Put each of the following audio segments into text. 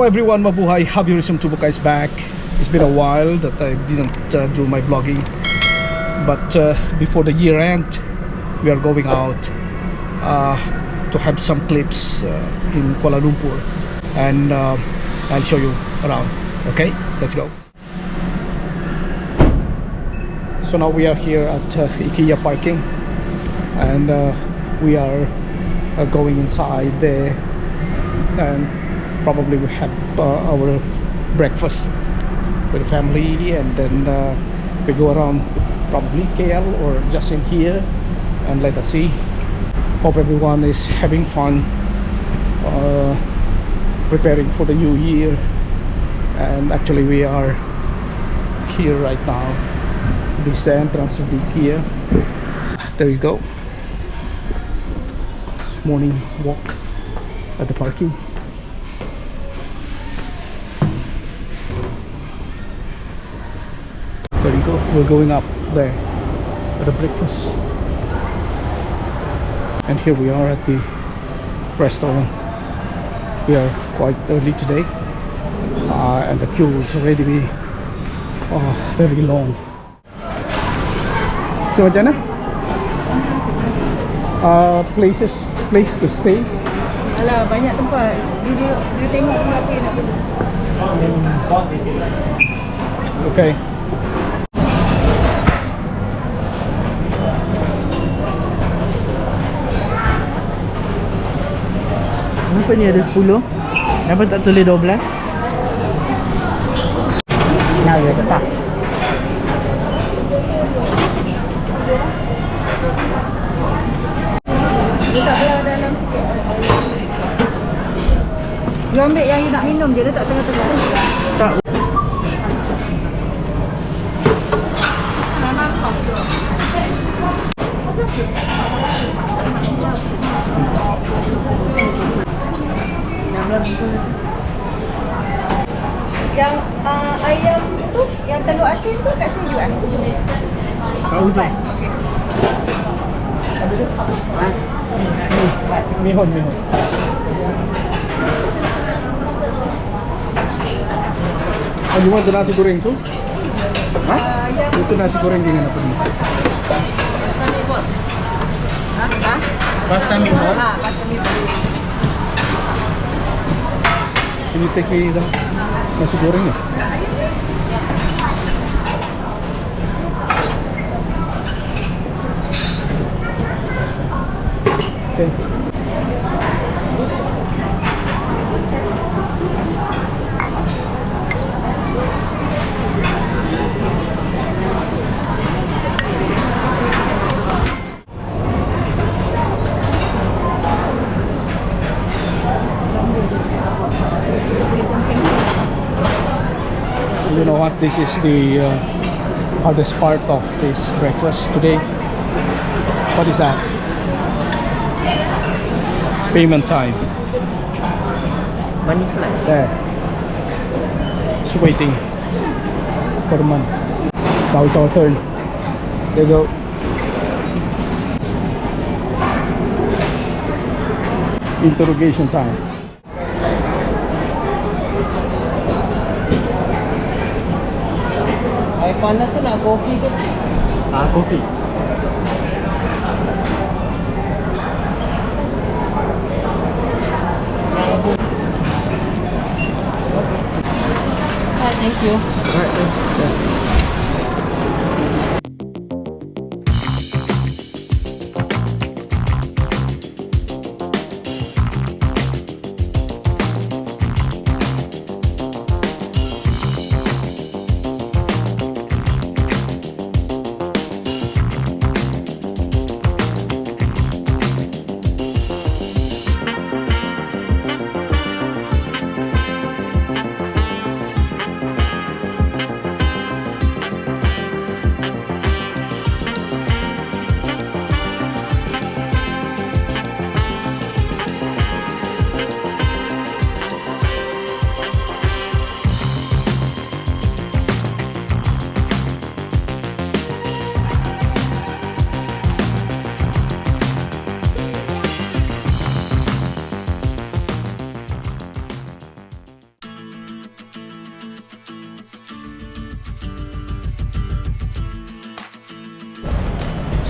Hello everyone, mabuhay. Habirism Tubuka is back. It's been a while that I didn't do my vlogging, but before the year end we are going out to have some clips in Kuala Lumpur, and I'll show you around. Okay, let's go. So now we are here at IKEA parking, and we are going inside there, and probably we have our breakfast with the family, and then we go around probably KL or just in here, and let us see. Hope everyone is having fun preparing for the new year. And actually we are here right now. This is the entrance of the IKEA. There you go. This morning walk at the parking. There you go. We're going up there at the breakfast, and here we are at the restaurant. We are quite early today, and the queue is already very long. So macam mana? Place to stay? Alah, banyak tempat. Dia tengok apa yang nak pergi. Okay. Kenapa ni ada 10? Kenapa tak tulis 12? Now you're stuck. Dia tak belah dalam. You ambil yang you nak minum je, dia tak tengah-tengah. Tak. Yang ayam tu, yang telur asin tu kat sini juga. Kat hujung. Okey. Mihon. Oh, you want the nasi goreng too? Itu nasi goreng dengan apa ni? Pasta meatball. Pasta meatball. Ini teki dah nasi goreng ya? Okay. You know what? This is the hardest part of this breakfast today. What is that? Payment time. Money flat. There. Just waiting for the money. Now it's our turn. There you go. Interrogation time. Air panas tu nak kopi ke? Kopi. Thank you. Alright, thanks. Yeah.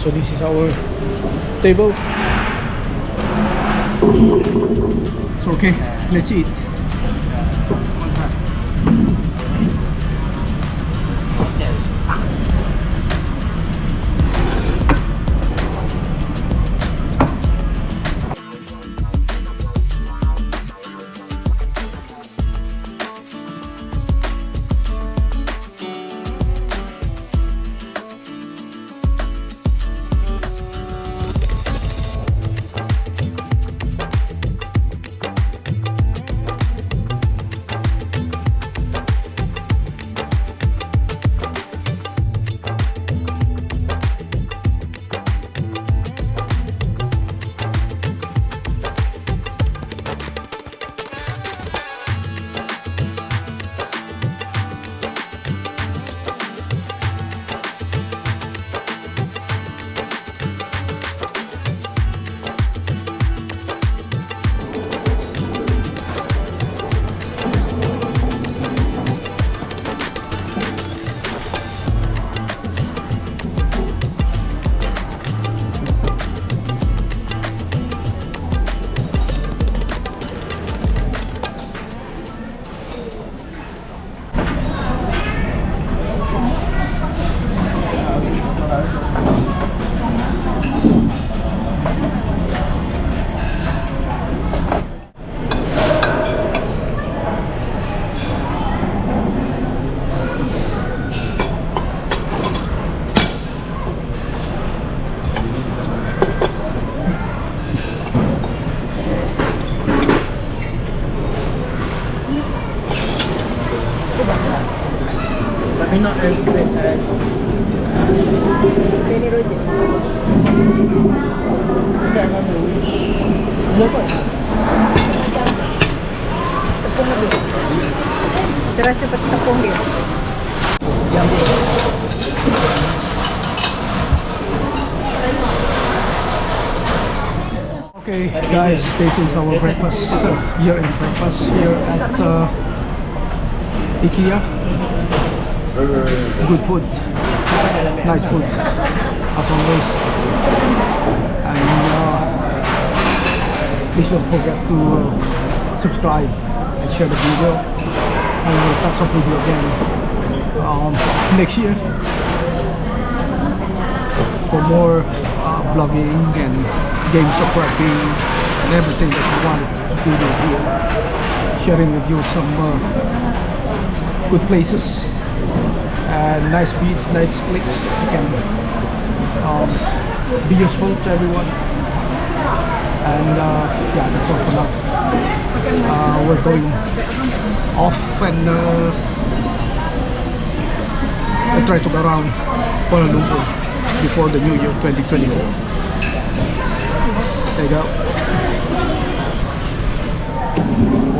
So this is our table. So okay, let's eat. Tapi not as great as Benny Rogers. I can't remember which. Local. Tepung habis. Terasa seperti tepung dia. Okay, guys, this is our breakfast, year-end breakfast here at IKEA. Good food, nice food, as always. And please don't forget to subscribe and share the video. And we'll catch up with you again next year for more vlogging and games of working and everything that you want to do here. Sharing with you some good places and nice beats, nice clicks that can be useful to everyone. And yeah, that's all for now. We're going off and I try to go around Kuala Lumpur before the new year 2024. There you go.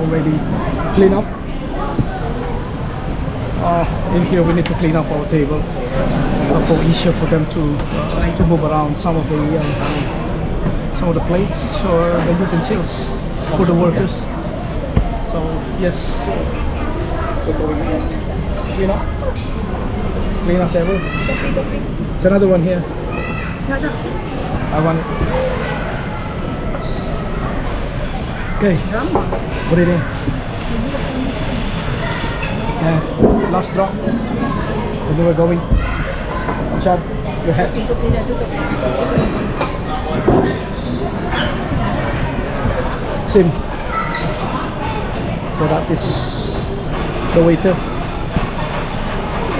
Already clean up. In here we need to clean up our table for easier for them to move around some of the plates or the utensils for the workers. So yes, we're going ahead. Clean as ever. There's another one here. I want it. Okay, put it in. Yeah, last drop. So we're going. Chad, your head. Same. So that is the waiter.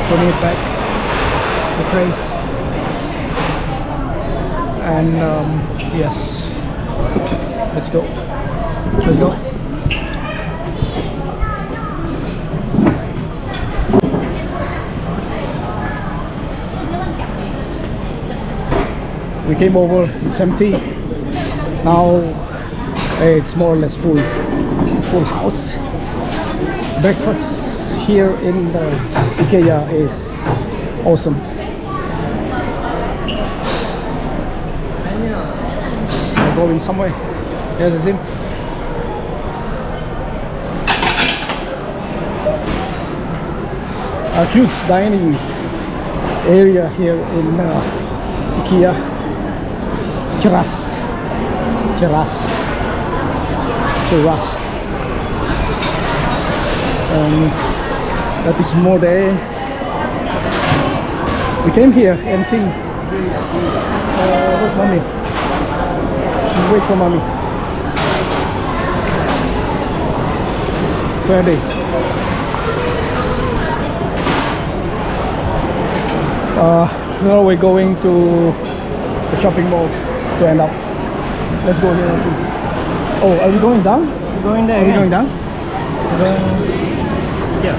Putting it back. The trays. And yes, let's go. Let's go. We came over, it's empty. Now it's more or less full house. Breakfast here in the IKEA is awesome. We're going somewhere. Here's him. A huge dining area here in IKEA. Cheras. Cheras. Cheras. That is more there. We came here empty. Where's mommy? Wait for mommy. Where are they? Now we're going to the shopping mall to end up. Let's go here and see. Oh, are we going down? We're going there. Are we going down? Yeah.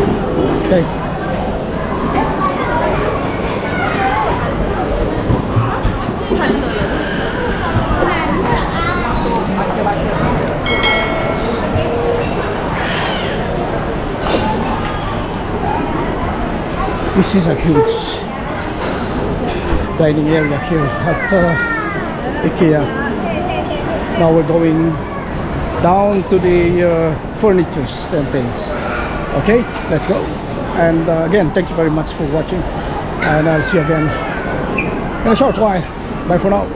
Okay. This is a huge dining area here at IKEA. Now we're going down to the furnitures and things. Okay, let's go. And again, thank you very much for watching, and I'll see you again in a short while. Bye for now.